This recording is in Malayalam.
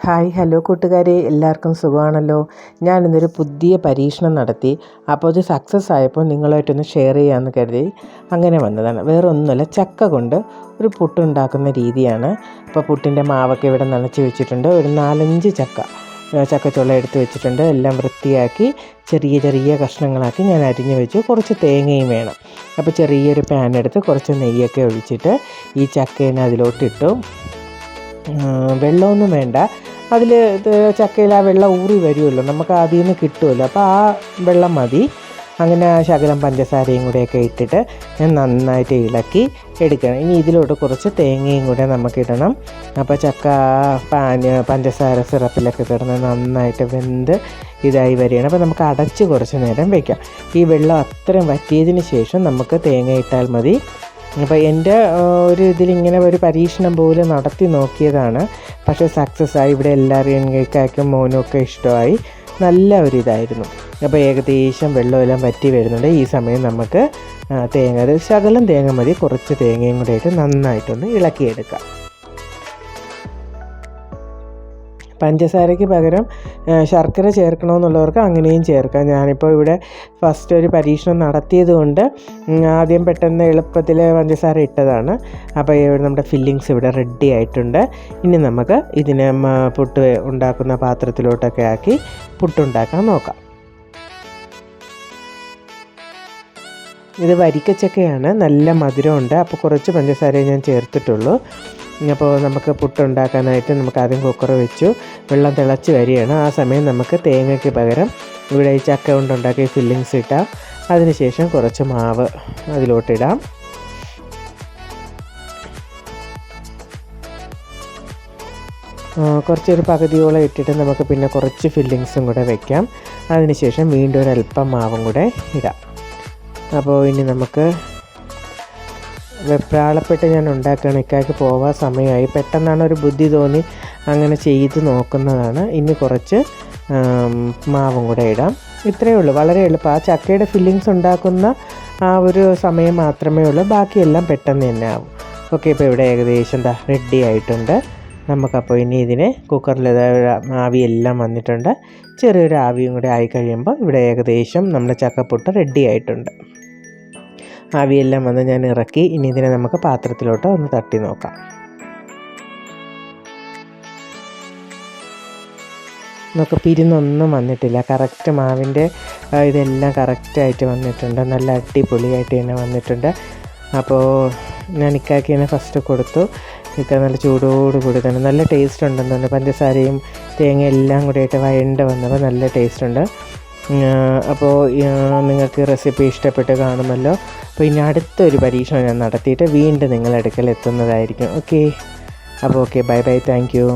ഹായ് ഹലോ കൂട്ടുകാരെ, എല്ലാവർക്കും സുഖമാണല്ലോ. ഞാനിന്നൊരു പുതിയ പരീക്ഷണം നടത്തി. അപ്പോൾ അത് സക്സസ് ആയപ്പോൾ നിങ്ങളുമായിട്ടൊന്ന് ഷെയർ ചെയ്യാമെന്ന് കരുതി അങ്ങനെ വന്നതാണ്. വേറെ ഒന്നുമല്ല, ചക്ക കൊണ്ട് ഒരു പുട്ടുണ്ടാക്കുന്ന രീതിയാണ്. അപ്പോൾ പുട്ടിൻ്റെ മാവൊക്കെ ഇവിടെ നനച്ച് വെച്ചിട്ടുണ്ട്. ഒരു 4-5 ചക്കച്ചുള എടുത്ത് വെച്ചിട്ടുണ്ട്. എല്ലാം വൃത്തിയാക്കി ചെറിയ ചെറിയ കഷ്ണങ്ങളാക്കി ഞാൻ അരിഞ്ഞ് വെച്ചു. കുറച്ച് തേങ്ങയും വേണം. അപ്പോൾ ചെറിയൊരു പാൻ എടുത്ത് കുറച്ച് നെയ്യൊക്കെ ഒഴിച്ചിട്ട് ഈ ചക്കേനെ അതിലോട്ടിട്ടു. വെള്ളമൊന്നും വേണ്ട, അതിൽ ചക്കയിൽ ആ വെള്ളം ഊറി വരുമല്ലോ, നമുക്ക് അതിൽ നിന്ന് കിട്ടുമല്ലോ, അപ്പോൾ ആ വെള്ളം മതി. അങ്ങനെ ശകലം പഞ്ചസാരയും കൂടെയൊക്കെ ഇട്ടിട്ട് ഞാൻ നന്നായിട്ട് ഇളക്കി എടുക്കണം. ഇനി ഇതിലോട്ട് കുറച്ച് തേങ്ങയും കൂടെ നമുക്കിടണം. അപ്പോൾ ചക്ക പഞ്ചസാര സിറപ്പിലൊക്കെ കിടന്ന് നന്നായിട്ട് വെന്ത് ഇതായി വരികയാണ്. അപ്പോൾ നമുക്ക് അടച്ച് കുറച്ച് നേരം വയ്ക്കാം. ഈ വെള്ളം അത്രയും വറ്റിയതിന് ശേഷം നമുക്ക് തേങ്ങ ഇട്ടാൽ മതി. അപ്പോൾ എൻ്റെ ഒരു ഇതിലിങ്ങനെ ഒരു പരീക്ഷണം പോലെ നടത്തി നോക്കിയതാണ്. പക്ഷേ സക്സസ് ആയി. ഇവിടെ എല്ലാവരും എനിക്കാക്കും മോനും ഒക്കെ ഇഷ്ടമായി. നല്ല ഒരിതായിരുന്നു. അപ്പോൾ ഏകദേശം വെള്ളമെല്ലാം വറ്റി വരുന്നുണ്ട്. ഈ സമയം നമുക്ക് ശകലം തേങ്ങ മതി, കുറച്ച് തേങ്ങയും കൂടെ ഇട്ട് നന്നായിട്ടൊന്ന് ഇളക്കിയെടുക്കാം. പഞ്ചസാരയ്ക്ക് പകരം ശർക്കര ചേർക്കണമെന്നുള്ളവർക്ക് അങ്ങനെയും ചേർക്കാം. ഞാനിപ്പോൾ ഇവിടെ ഫസ്റ്റ് ഒരു പരീക്ഷണം നടത്തിയത് കൊണ്ട് ആദ്യം പെട്ടെന്ന് എളുപ്പത്തിൽ പഞ്ചസാര ഇട്ടതാണ്. അപ്പോൾ നമ്മുടെ ഫില്ലിങ്സ് ഇവിടെ റെഡി ആയിട്ടുണ്ട്. ഇനി നമുക്ക് ഇതിനെ പുട്ട് ഉണ്ടാക്കുന്ന പാത്രത്തിലോട്ടൊക്കെ ആക്കി പുട്ടുണ്ടാക്കാൻ നോക്കാം. ഇത് വരിക്കച്ചക്കയാണ്, നല്ല മധുരമുണ്ട്. അപ്പോൾ കുറച്ച് പഞ്ചസാരയെ ഞാൻ ചേർത്തിട്ടുള്ളൂ. അപ്പോൾ നമുക്ക് പുട്ടുണ്ടാക്കാനായിട്ട് നമുക്ക് ആദ്യം കുക്കർ വെച്ചു. വെള്ളം തിളച്ച് വരികയാണ്. ആ സമയം നമുക്ക് തേങ്ങയ്ക്ക് പകരം ഇവിടെ ഈ ചക്ക കൊണ്ടുണ്ടാക്കിയ ഫില്ലിങ്സ് ഇട്ടാം. അതിനുശേഷം കുറച്ച് മാവ് അതിലോട്ടിടാം. കുറച്ചൊരു പകുതിയോളം ഇട്ടിട്ട് നമുക്ക് പിന്നെ കുറച്ച് ഫില്ലിങ്സും കൂടെ വയ്ക്കാം. അതിനുശേഷം വീണ്ടും ഒരല്പം മാവും കൂടെ ഇടാം. അപ്പോൾ ഇനി നമുക്ക് വെപ്രാളപ്പെട്ട് ഞാൻ ഉണ്ടാക്കുകയാണ്. ഇക്കായ്ക്ക് പോവാൻ സമയമായി. പെട്ടെന്നാണ് ഒരു ബുദ്ധി തോന്നി അങ്ങനെ ചെയ്ത് നോക്കുന്നതാണ്. ഇനി കുറച്ച് മാവും കൂടെ ഇടാം. ഇത്രയേ ഉള്ളൂ, വളരെ എളുപ്പം. ആ ചക്കയുടെ ഫില്ലിങ്സ് ഉണ്ടാക്കുന്ന ആ ഒരു സമയം മാത്രമേ ഉള്ളൂ, ബാക്കിയെല്ലാം പെട്ടെന്ന് തന്നെ ആവും. ഓക്കെ, ഇപ്പോൾ ഇവിടെ ഏകദേശം റെഡി ആയിട്ടുണ്ട്. നമുക്കപ്പോൾ ഇനി ഇതിനെ കുക്കറിൽ ആവിയെല്ലാം വന്നിട്ടുണ്ട്. ചെറിയൊരു ആവിയും കൂടെ ആയി കഴിയുമ്പോൾ ഇവിടെ ഏകദേശം നമ്മുടെ ചക്കപ്പുട്ട് റെഡി ആയിട്ടുണ്ട്. ആവിയെല്ലാം വന്ന് ഞാൻ ഇറക്കി. ഇനി ഇതിനെ നമുക്ക് പാത്രത്തിലോട്ട് ഒന്ന് തട്ടി നോക്കാം. നമുക്ക് പിരിന്നൊന്നും വന്നിട്ടില്ല. കറക്റ്റ് മാവിൻ്റെ ഇതെല്ലാം കറക്റ്റായിട്ട് വന്നിട്ടുണ്ട്. നല്ല അടിപൊളിയായിട്ട് തന്നെ വന്നിട്ടുണ്ട്. അപ്പോൾ ഞാൻ ഇക്കാക്കി തന്നെ ഫസ്റ്റ് കൊടുത്തു. ഇക്ക നല്ല ചൂടോടുകൂടി തന്നെ നല്ല ടേസ്റ്റ് ഉണ്ടെന്ന് പറഞ്ഞു. പഞ്ചസാരയും തേങ്ങ എല്ലാം കൂടിയായിട്ട് വഴണ്ട് വന്നപ്പോൾ നല്ല ടേസ്റ്റ് ഉണ്ട്. അപ്പോൾ നിങ്ങൾക്ക് റെസിപ്പി ഇഷ്ടപ്പെട്ട് കാണുമല്ലോ. അപ്പോൾ ഇനി അടുത്തൊരു പരീക്ഷണം ഞാൻ നടത്തിയിട്ട് വീണ്ടും നിങ്ങളുടെ അടുക്കൽ എത്തുന്നതായിരിക്കും. ഓക്കെ, അപ്പോൾ okay, bye bye, thank you.